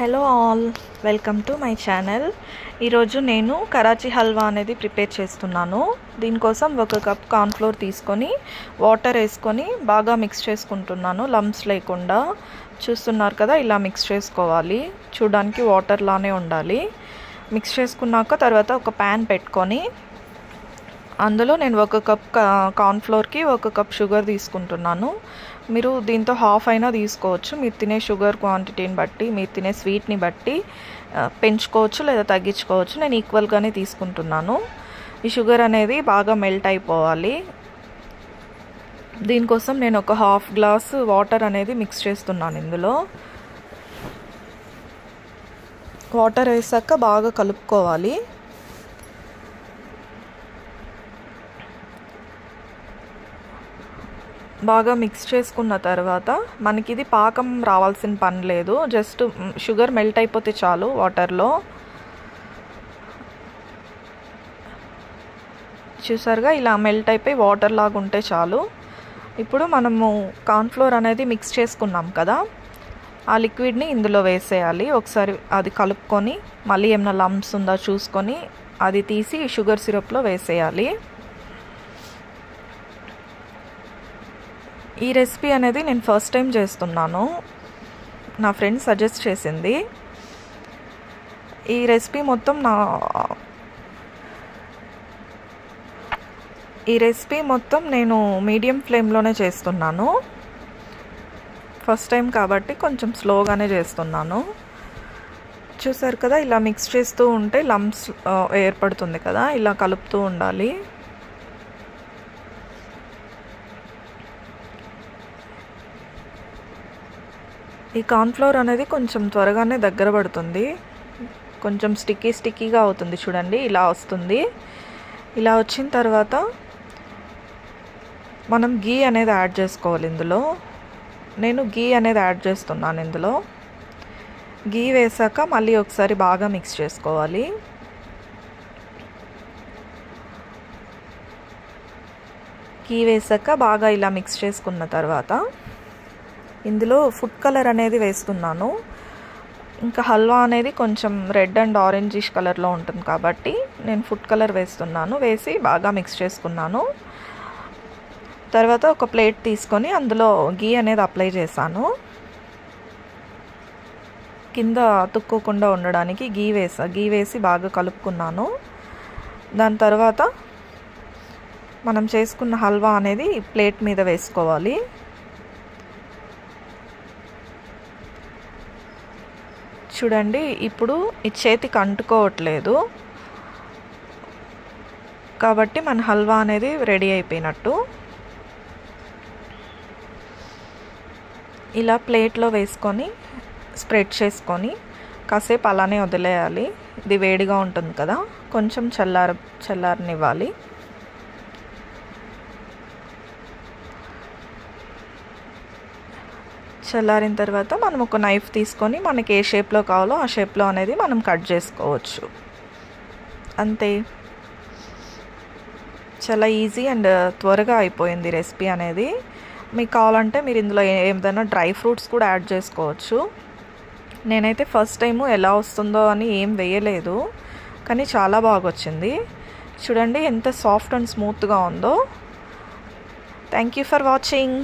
Hello all, welcome to my channel. ఈరోజు నేను కరాచీ హల్వా అనేది ప్రిపేర్ చేస్తున్నాను. దీనికోసం 1 కప్ కార్న్ఫ్లోర్ తీసుకొని వాటర్ వేసుకొని బాగా మిక్స్ చేసుకుంటున్నాను, లంప్స్ లేకుండా. చూస్తున్నారు కదా, ఇలా మిక్స్ చేసుకోవాలి. చూడడానికి వాటర్ లానే ఉండాలి. మిక్స్ చేసుకున్నాక తర్వాత ఒక ప్యాన్ పెట్టుకొని అందులో నేను 1 కప్ కార్న్ఫ్లోర్కి 1 కప్ షుగర్ తీసుకుంటున్నాను. మీరు దీంతో హాఫ్ అయినా తీసుకోవచ్చు. మీరు తినే షుగర్ క్వాంటిటీని బట్టి, మీరు తినే స్వీట్ని బట్టి పెంచుకోవచ్చు లేదా తగ్గించుకోవచ్చు. నేను ఈక్వల్గానే తీసుకుంటున్నాను. ఈ షుగర్ అనేది బాగా మెల్ట్ అయిపోవాలి. దీనికోసం నేను ఒక హాఫ్ గ్లాస్ వాటర్ అనేది మిక్స్ చేస్తున్నాను. ఇందులో వాటర్ వేసాక బాగా కలుపుకోవాలి. బాగా మిక్స్ చేసుకున్న తర్వాత మనకి ఇది పాకం రావాల్సిన పని లేదు. జస్ట్ షుగర్ మెల్ట్ అయిపోతే చాలు వాటర్లో. చూసారుగా, ఇలా మెల్ట్ అయిపోయి వాటర్ లాగా ఉంటే చాలు. ఇప్పుడు మనము కార్న్ఫ్లోర్ అనేది మిక్స్ చేసుకున్నాం కదా, ఆ లిక్విడ్ని ఇందులో వేసేయాలి. ఒకసారి అది కలుపుకొని మళ్ళీ ఏమైనా లంప్స్ ఉందా చూసుకొని అది తీసి షుగర్ సిరప్లో వేసేయాలి. ఈ రెసిపీ అనేది నేను ఫస్ట్ టైం చేస్తున్నాను. నా ఫ్రెండ్ సజెస్ట్ చేసింది. ఈ రెసిపీ మొత్తం నేను మీడియం ఫ్లేమ్లోనే చేస్తున్నాను. ఫస్ట్ టైం కాబట్టి కొంచెం స్లోగానే చేస్తున్నాను. చూసారు కదా, ఇలా మిక్స్ చేస్తూ ఉంటే లంప్స్ ఏర్పడుతుంది కదా, ఇలా కలుపుతూ ఉండాలి. ఈ కార్న్ఫ్లోర్ అనేది కొంచెం త్వరగానే దగ్గర పడుతుంది. కొంచెం స్టిక్కీగా అవుతుంది. చూడండి, ఇలా వస్తుంది. ఇలా వచ్చిన తర్వాత మనం గీ అనేది యాడ్ చేసుకోవాలి. ఇందులో నేను గీ అనేది యాడ్ చేస్తున్నాను. ఇందులో గీ వేసాక మళ్ళీ ఒకసారి బాగా మిక్స్ చేసుకోవాలి. గీ వేసాక బాగా ఇలా మిక్స్ చేసుకున్న తర్వాత ఇందులో ఫుడ్ కలర్ అనేది వేస్తున్నాను. ఇంకా హల్వా అనేది కొంచెం రెడ్ అండ్ ఆరెంజిష్ కలర్లో ఉంటుంది కాబట్టి నేను ఫుడ్ కలర్ వేస్తున్నాను. వేసి బాగా మిక్స్ చేసుకున్నాను. తర్వాత ఒక ప్లేట్ తీసుకొని అందులో గీ అనేది అప్లై చేశాను. కింద అతుక్కోకుండా ఉండడానికి గీ వేసి బాగా కలుపుకున్నాను. దాని తర్వాత మనం చేసుకున్న హల్వా అనేది ప్లేట్ మీద వేసుకోవాలి. చూడండి, ఇప్పుడు ఈ చేతికి అంటుకోవట్లేదు కాబట్టి మన హల్వా అనేది రెడీ అయిపోయినట్టు. ఇలా ప్లేట్లో వేసుకొని స్ప్రెడ్ చేసుకొని కాసేపు అలానే వదిలేయాలి. ఇది వేడిగా ఉంటుంది కదా, కొంచెం చల్లారనివ్వాలి. చల్లారిన తర్వాత మనం ఒక నైఫ్ తీసుకొని మనకి ఏ షేప్లో కావాలో ఆ షేప్లో అనేది మనం కట్ చేసుకోవచ్చు. అంతే, చాలా ఈజీ అండ్ త్వరగా అయిపోయింది రెసిపీ అనేది. మీకు కావాలంటే మీరు ఇందులో ఏదైనా డ్రై ఫ్రూట్స్ కూడా యాడ్ చేసుకోవచ్చు. నేనైతే ఫస్ట్ టైము ఎలా వస్తుందో అని ఏం వేయలేదు, కానీ చాలా బాగా వచ్చింది. చూడండి ఎంత సాఫ్ట్ అండ్ స్మూత్గా ఉందో. Thank you for watching.